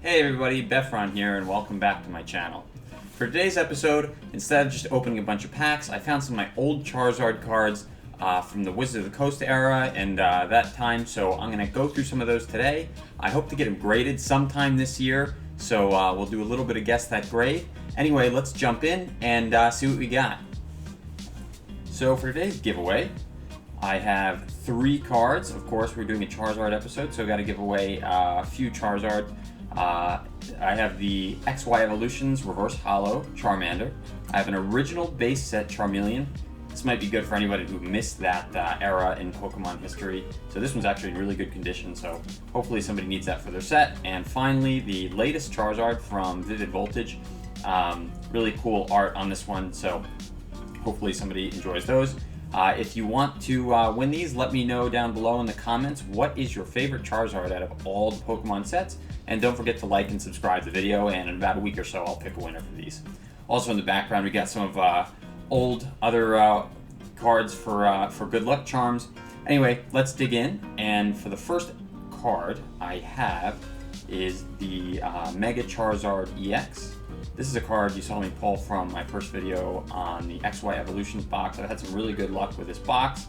Hey everybody, Befron here and welcome back to my channel. For today's episode, instead of just opening a bunch of packs, I found some of my old Charizard cards from the Wizard of the Coast era and that time, so I'm going to go through some of those today. I hope to get them graded sometime this year, so we'll do a little bit of guess that grade. Anyway, let's jump in and see what we got. So for today's giveaway, I have 3 cards. Of course, we're doing a Charizard episode, so I got to give away a few Charizard. I have the XY Evolutions Reverse Holo Charmander. I have an original base set Charmeleon. This might be good for anybody who missed that era in Pokemon history. So this one's actually in really good condition, so hopefully somebody needs that for their set. And finally, the latest Charizard from Vivid Voltage. Really cool art on this one, so hopefully somebody enjoys those. If you want to win these, let me know down below in the comments what is your favorite Charizard out of all the Pokemon sets. And don't forget to like and subscribe to the video, and in about a week or so I'll pick a winner for these. Also in the background we got some of old other cards for good luck charms. Anyway, let's dig in, and for the first card I have is the Mega Charizard EX. This is a card you saw me pull from my first video on the XY Evolutions box. I've had some really good luck with this box.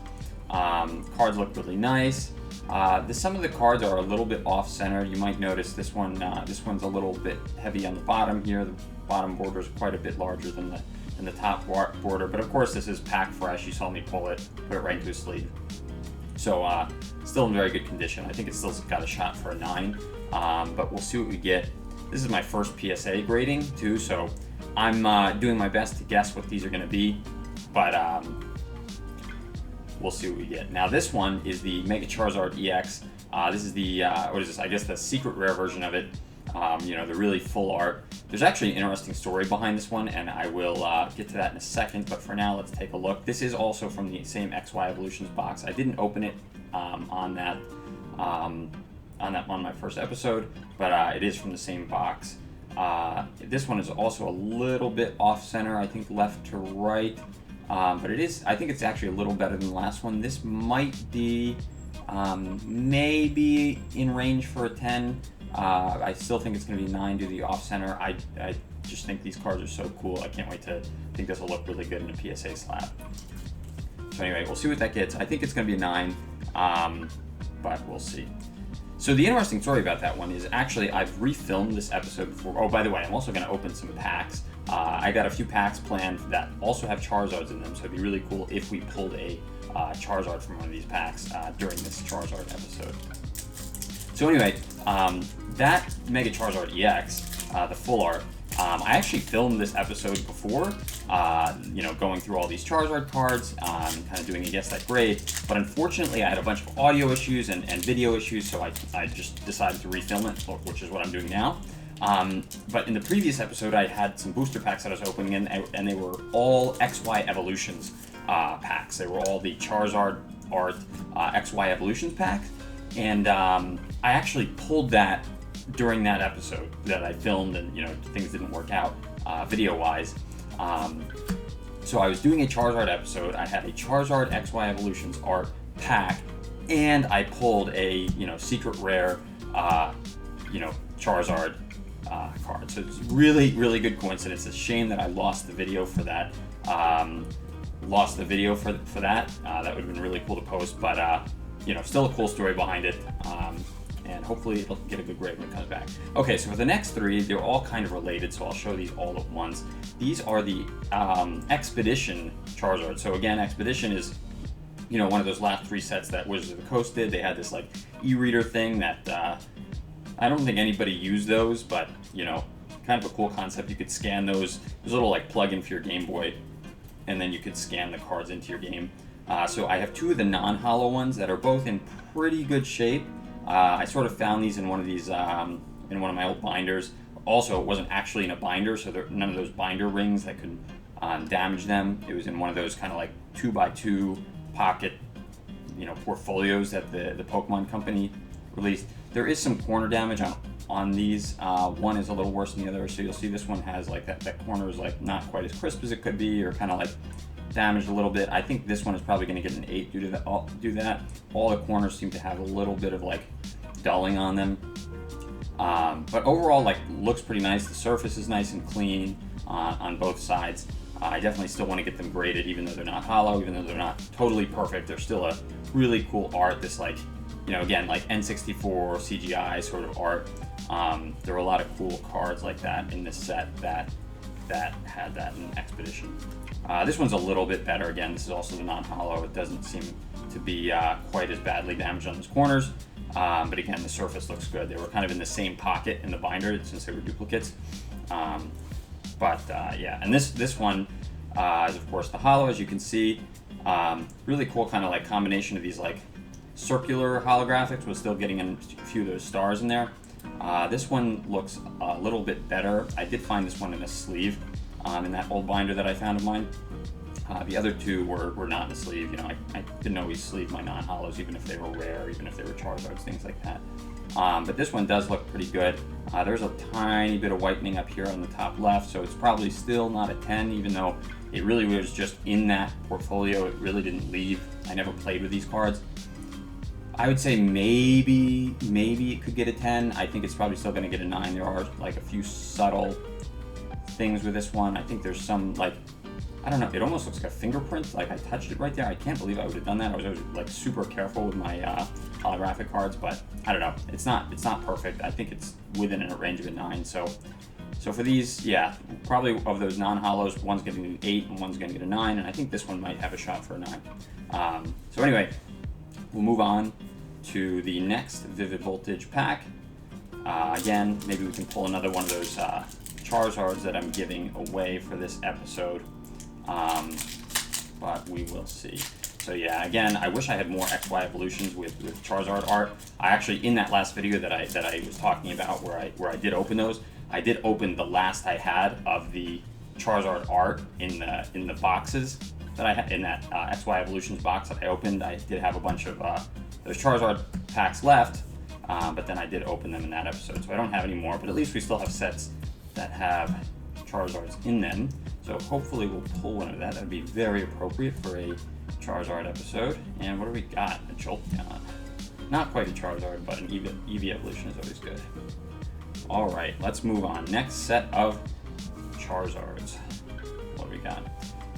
Cards look really nice. Some of the cards are a little bit off-center. You might notice this one's a little bit heavy on the bottom here. The bottom border is quite a bit larger than the top border. But of course, this is packed fresh. You saw me pull it, put it right into a sleeve. So still in very good condition. I think it's still got a shot for a 9. But we'll see what we get. This is my first PSA grading too, so I'm doing my best to guess what these are going to be, but we'll see what we get. Now this one is the Mega Charizard EX. This is the, what is this? I guess the secret rare version of it. The really full art. There's actually an interesting story behind this one, and I will get to that in a second, but for now let's take a look. This is also from the same XY Evolutions box. I didn't open it on my first episode, but it is from the same box. This one is also a little bit off center, I think left to right, but I think it's actually a little better than the last one. This might be maybe in range for a 10. I still think it's going to be 9 due to the off center. I just think these cards are so cool. I can't wait to think this will look really good in a PSA slab. So anyway, we'll see what that gets. I think it's going to be a 9, but we'll see. So the interesting story about that one is actually I've refilmed this episode before. Oh, by the way, I'm also going to open some packs. I got a few packs planned that also have Charizards in them, so it'd be really cool if we pulled a Charizard from one of these packs during this Charizard episode. So anyway, that Mega Charizard EX, the full art, I actually filmed this episode before, going through all these Charizard cards, kind of doing a guess that grade, but unfortunately I had a bunch of audio issues and video issues, so I just decided to refilm it, which is what I'm doing now. But in the previous episode I had some booster packs that I was opening in, and they were all XY Evolutions packs. They were all the Charizard art XY Evolutions packs, and I actually pulled that during that episode that I filmed, and things didn't work out video-wise. So I was doing a Charizard episode. I had a Charizard XY Evolutions art pack, and I pulled a secret rare Charizard card. So it's really, really good coincidence. It's a shame that I lost the video for that. That would have been really cool to post, but still a cool story behind it. And hopefully it'll get a good grade when it comes back. Okay, so for the next 3, they're all kind of related, so I'll show these all at once. These are the Expedition Charizard. So again, Expedition is, one of those last 3 sets that Wizards of the Coast did. They had this like e-reader thing that I don't think anybody used those, but kind of a cool concept. You could scan those. There's a little like plug-in for your Game Boy, and then you could scan the cards into your game. So I have 2 of the non-holo ones that are both in pretty good shape. I sort of found these in one of these in one of my old binders. Also, it wasn't actually in a binder, so there none of those binder rings that could damage them. It was in one of those kind of like 2x2 pocket, portfolios that the Pokemon company released. There is some corner damage on these. One is a little worse than the other, so you'll see this one has like that corner is like not quite as crisp as it could be, or kind of like damaged a little bit. I think this one is probably going to get an 8 due to that. All the corners seem to have a little bit of like dulling on them. But overall, like, looks pretty nice. The surface is nice and clean on both sides. I definitely still want to get them graded, even though they're not hollow, even though they're not totally perfect. They're still a really cool art. This, like, you know, again, like N64 CGI sort of art. There were a lot of cool cards like that in this set that had that in Expedition. This one's a little bit better. Again, this is also the non-hollow. It doesn't seem to be quite as badly damaged on those corners. But again, the surface looks good. They were kind of in the same pocket in the binder since they were duplicates. Yeah, and this one is of course the hollow, as you can see. Really cool kind of like combination of these like circular holographics with still getting in a few of those stars in there. This one looks a little bit better. I did find this one in a sleeve in that old binder that I found of mine. The other two were not in a sleeve. You know, I didn't always sleeve my non-hollows, even if they were rare, even if they were Charizards, things like that. But this one does look pretty good. There's a tiny bit of whitening up here on the top left, so it's probably still not a 10, even though it really was just in that portfolio. It really didn't leave. I never played with these cards. I would say maybe it could get a 10. I think it's probably still going to get a 9. There are like a few subtle things with this one. I think there's some, like, I don't know, it almost looks like a fingerprint. Like I touched it right there. I can't believe I would have done that. I was always like super careful with my holographic cards, but I don't know. It's not perfect. I think it's within a range of a 9. So for these, yeah, probably of those non-hollows, one's getting an 8 and one's going to get a 9, and I think this one might have a shot for a 9. So anyway, we'll move on to the next Vivid Voltage pack. Again, maybe we can pull another one of those Charizards that I'm giving away for this episode. But we will see. So yeah, again, I wish I had more XY evolutions with Charizard art. I actually, in that last video that I was talking about, where I did open those, I did open the last I had of the Charizard art in the boxes that I had in that XY evolutions box that I opened. I did have a bunch of those Charizard packs left, but then I did open them in that episode, so I don't have any more. But at least we still have sets that have Charizards in them. So hopefully we'll pull one of that. That would be very appropriate for a Charizard episode. And what do we got? A Jolteon. Not quite a Charizard, but an Eevee evolution is always good. All right, let's move on. Next set of Charizards. What do we got?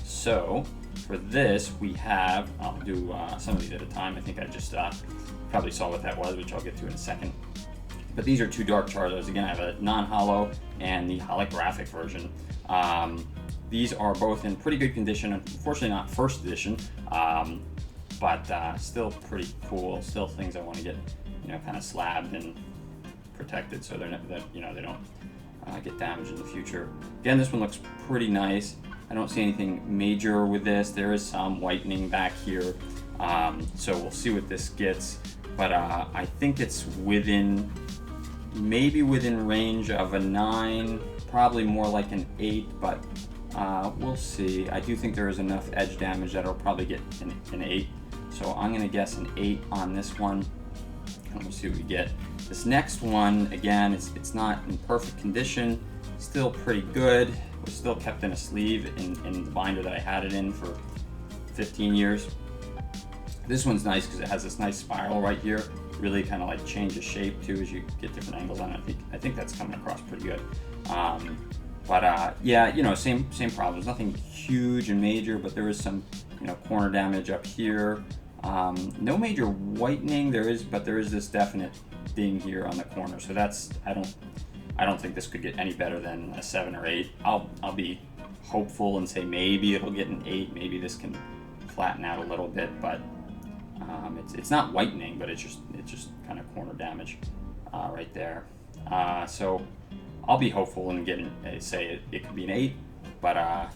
So for this, we have, I'll do some of these at a time. I think I just probably saw what that was, which I'll get to in a second. But these are two Dark Charizards. Again, I have a non-hollow and the holographic version. These are both in pretty good condition. Unfortunately, not first edition, but still pretty cool. Still things I want to get, you know, kind of slabbed and protected, so they're not, you know, they don't get damaged in the future. Again, this one looks pretty nice. I don't see anything major with this. There is some whitening back here, so we'll see what this gets. But I think it's maybe within range of a 9, probably more like an 8, but we'll see. I do think there is enough edge damage that it'll probably get an 8. So I'm going to guess an 8 on this one, and we'll see what we get. This next one, again, it's not in perfect condition, still pretty good. It was still kept in a sleeve in the binder that I had it in for 15 years. This one's nice because it has this nice spiral right here. Really kind of like changes shape too as you get different angles on it. I think that's coming across pretty good. Yeah, you know, same problems. Nothing huge and major, but there is some, you know, corner damage up here. No major whitening. But there is this definite ding here on the corner. So that's I don't think this could get any better than a 7 or 8. I'll be hopeful and say maybe it'll get an 8. Maybe this can flatten out a little bit, but it's not whitening, but it's just kind of corner damage right there. So I'll be hopeful and say it could be an 8, but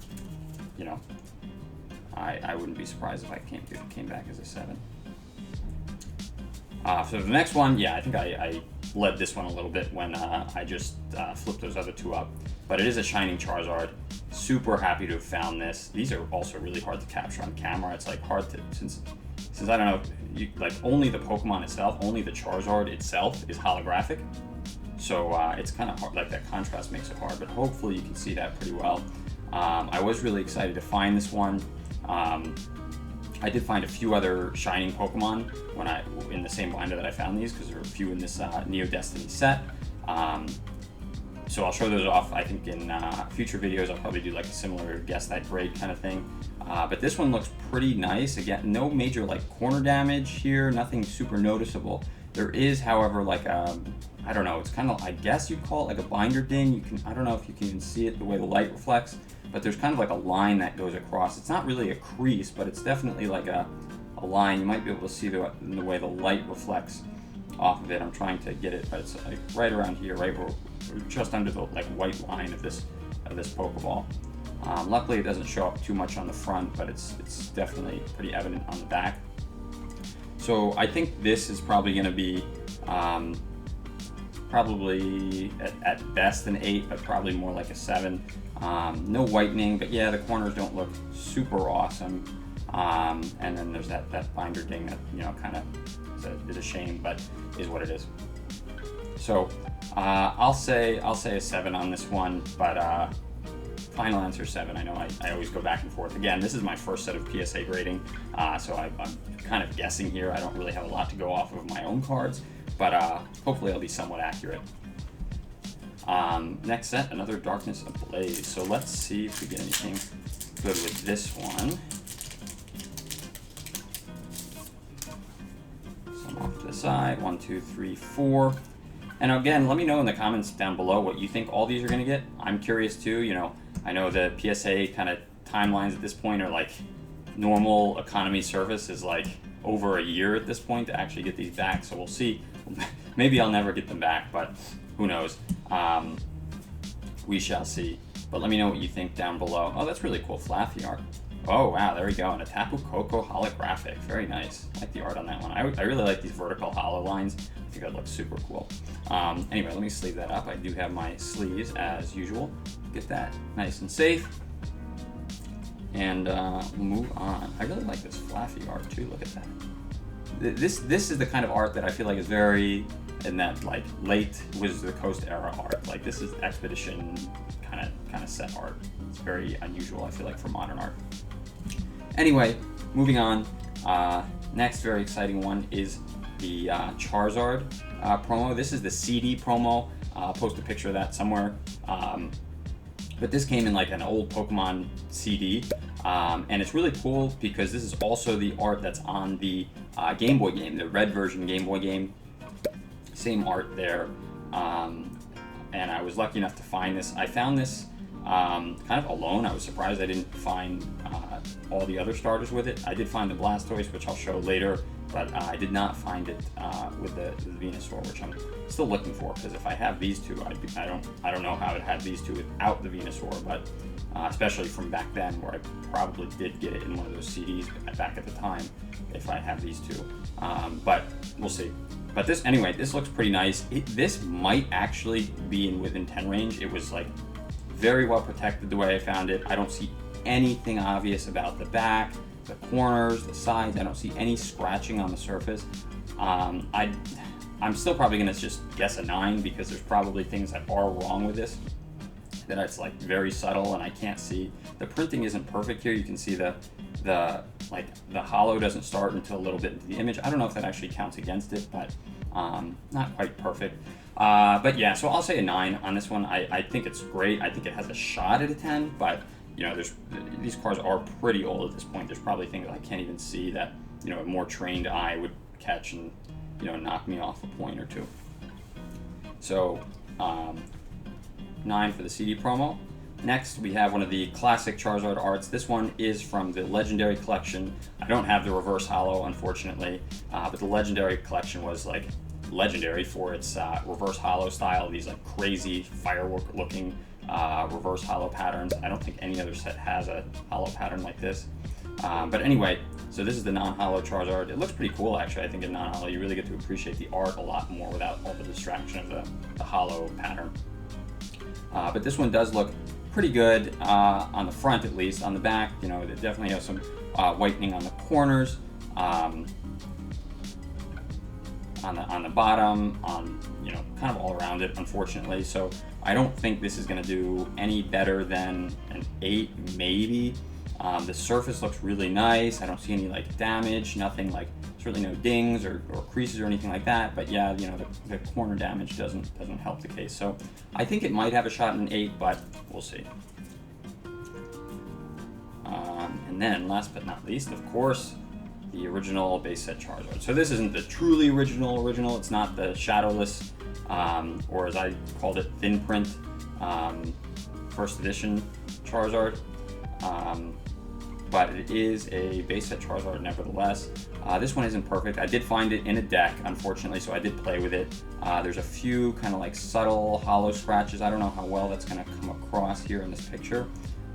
you know, I wouldn't be surprised if it came back as a 7. So the next one, yeah, I think I led this one a little bit when I just flipped those other two up, but it is a Shining Charizard. Super happy to have found this. These are also really hard to capture on camera. It's like hard to, since I don't know, like only the Pokemon itself, only the Charizard itself is holographic. So it's kind of hard, like that contrast makes it hard, but hopefully you can see that pretty well. I was really excited to find this one. I did find a few other Shining Pokemon in the same binder that I found these, because there were a few in this Neo Destiny set. So I'll show those off, I think, in future videos. I'll probably do like a similar guess that grade kind of thing. But this one looks pretty nice. Again, no major like corner damage here, nothing super noticeable. There is, however, like I don't know, it's kind of, I guess you'd call it like a binder ding. I don't know if you can even see it the way the light reflects, but there's kind of like a line that goes across. It's not really a crease, but it's definitely like a line. You might be able to see the way the light reflects off of it. I'm trying to get it, but it's like right around here, right where, just under the like white line of this Pokeball. Luckily, it doesn't show up too much on the front, but it's definitely pretty evident on the back. So I think this is probably going to be probably at best an 8, but probably more like a 7. No whitening, but yeah, the corners don't look super awesome. And then there's that binder ding that, you know, kind of is a shame, but is what it is. So I'll say a 7 on this one, but final answer 7. I know I always go back and forth. Again, this is my first set of PSA grading, so I'm kind of guessing here. I don't really have a lot to go off of my own cards, but hopefully I'll be somewhat accurate. Next set, another Darkness Ablaze. So let's see if we get anything good with this one. Some off to the side, 1, 2, 3, 4. And again, let me know in the comments down below what you think all these are going to get. I'm curious too. You know, I know the PSA kind of timelines at this point are like normal economy service is like over a year at this point to actually get these back. So we'll see. Maybe I'll never get them back, but who knows? We shall see. But let me know what you think down below. Oh, that's really cool. Flaffy art. Oh, wow, there we go. And a Tapu Koko holographic. Very nice. I like the art on that one. I really like these vertical hollow lines. I think that looks super cool. Anyway, let me sleeve that up. I do have my sleeves as usual. Get that nice and safe. And move on. I really like this Flaffy art too. Look at that. This is the kind of art that I feel like is very in that like late Wizards of the Coast era art. Like this is Expedition kind of set art. It's very unusual, I feel like, for modern art. Anyway, moving on. Next very exciting one is the Charizard promo. This is the CD promo. I'll post a picture of that somewhere. But this came in like an old Pokemon CD. And it's really cool because this is also the art that's on the Game Boy game, the red version Game Boy game. Same art there. And I was lucky enough to find this. I found this kind of alone. I was surprised I didn't find all the other starters with it. I did find the Blastoise, which I'll show later, but I did not find it with the Venusaur, which I'm still looking for, because if I have these two, I don't know how I'd have these two without the Venusaur, but especially from back then, where I probably did get it in one of those CDs back at the time, if I have these two. But we'll see. But this, anyway, this looks pretty nice. This might actually be in within 10 range. It was like very well protected the way I found it. I don't see anything obvious about the back, the corners, the sides. I don't see any scratching on the surface. I'm still probably gonna just guess a 9 because there's probably things that are wrong with this, that it's like very subtle and I can't see. The printing isn't perfect here. You can see the hollow doesn't start until a little bit into the image. I don't know if that actually counts against it, but not quite perfect. But yeah, so I'll say a 9 on this one. I think it's great. I think it has a shot at a 10, but you know, these cards are pretty old at this point. There's probably things that I can't even see that, you know, a more trained eye would catch and, you know, knock me off a point or two. So 9 for the CD promo. Next, we have one of the classic Charizard arts. This one is from the Legendary Collection. I don't have the reverse holo, unfortunately, but the Legendary Collection was like legendary for its reverse holo style. These like crazy firework-looking reverse holo patterns. I don't think any other set has a holo pattern like this. But anyway, so this is the non-holo Charizard. It looks pretty cool, actually. I think in non-holo, you really get to appreciate the art a lot more without all the distraction of the holo pattern. But this one does look pretty good on the front, at least. On the back, you know, it definitely has some whitening on the corners, on the bottom, you know, kind of all around it, unfortunately. So I don't think this is going to do any better than an 8, maybe. The surface looks really nice. I don't see any like damage, nothing like, certainly no dings or creases or anything like that. But yeah, you know, the corner damage doesn't help the case. So I think it might have a shot in an 8, but we'll see. And then last but not least, of course, the original base set Charizard. So this isn't the truly original. It's not the shadowless, or as I called it, thin print, first edition Charizard. But it is a base set Charizard nevertheless. This one isn't perfect. I did find it in a deck, unfortunately, so I did play with it. There's a few kind of like subtle hollow scratches. I don't know how well that's going to come across here in this picture.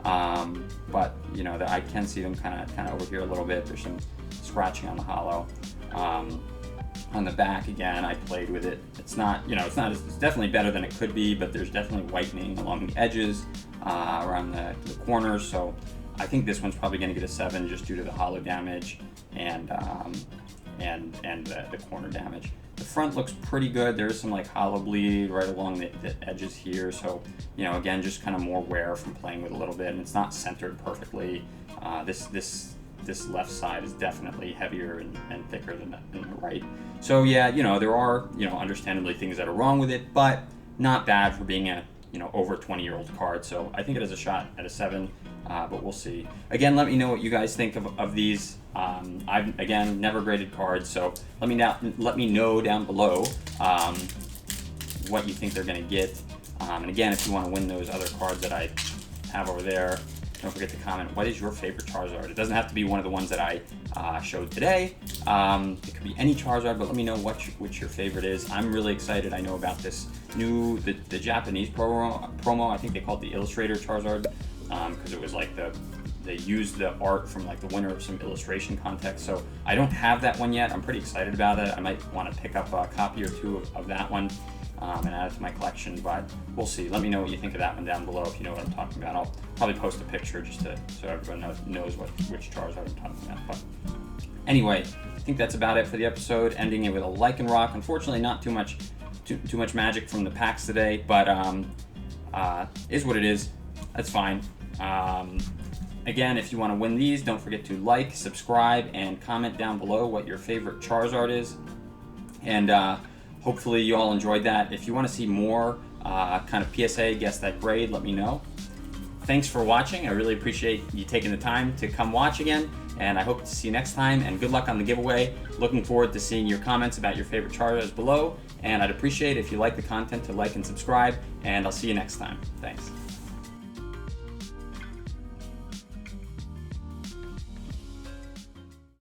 But you know, I can see them kind of over here a little bit. There's some scratching on the hollow. On the back, again, I played with it. It's not, you know, it's definitely better than it could be, but there's definitely whitening along the edges, around the corners. So I think this one's probably going to get a 7 just due to the hollow damage and the corner damage. The front looks pretty good. There's some like hollow bleed right along the edges here. So, you know, again, just kind of more wear from playing with a little bit, and it's not centered perfectly. This left side is definitely heavier and thicker than the right. So yeah, you know, there are, you know, understandably things that are wrong with it, but not bad for being a, you know, over 20-year-old card. So I think it has a shot at a 7, but we'll see. Again, let me know what you guys think of these. I've, again, never graded cards, so let me know down below what you think they're going to get. And again, if you want to win those other cards that I have over there, don't forget to comment, what is your favorite Charizard? It doesn't have to be one of the ones that I showed today. It could be any Charizard, but let me know which your favorite is. I'm really excited. I know about this new, the Japanese promo. I think they called it the Illustrator Charizard, because it was like they used the art from like the winner of some illustration contest. So I don't have that one yet. I'm pretty excited about it. I might want to pick up a copy or two of that one. And add it to my collection, but we'll see. Let me know what you think of that one down below if you know what I'm talking about. I'll probably post a picture just so everyone knows which Charizard I'm talking about. But anyway, I think that's about it for the episode. Ending it with a Lycan Rock. Unfortunately, not too much magic from the packs today, but is what it is. That's fine. Again, if you want to win these, don't forget to like, subscribe, and comment down below what your favorite Charizard is. And hopefully you all enjoyed that. If you want to see more kind of PSA, guess that grade, let me know. Thanks for watching. I really appreciate you taking the time to come watch again, and I hope to see you next time, and good luck on the giveaway. Looking forward to seeing your comments about your favorite Charizards below, and I'd appreciate if you like the content to like and subscribe, and I'll see you next time. Thanks.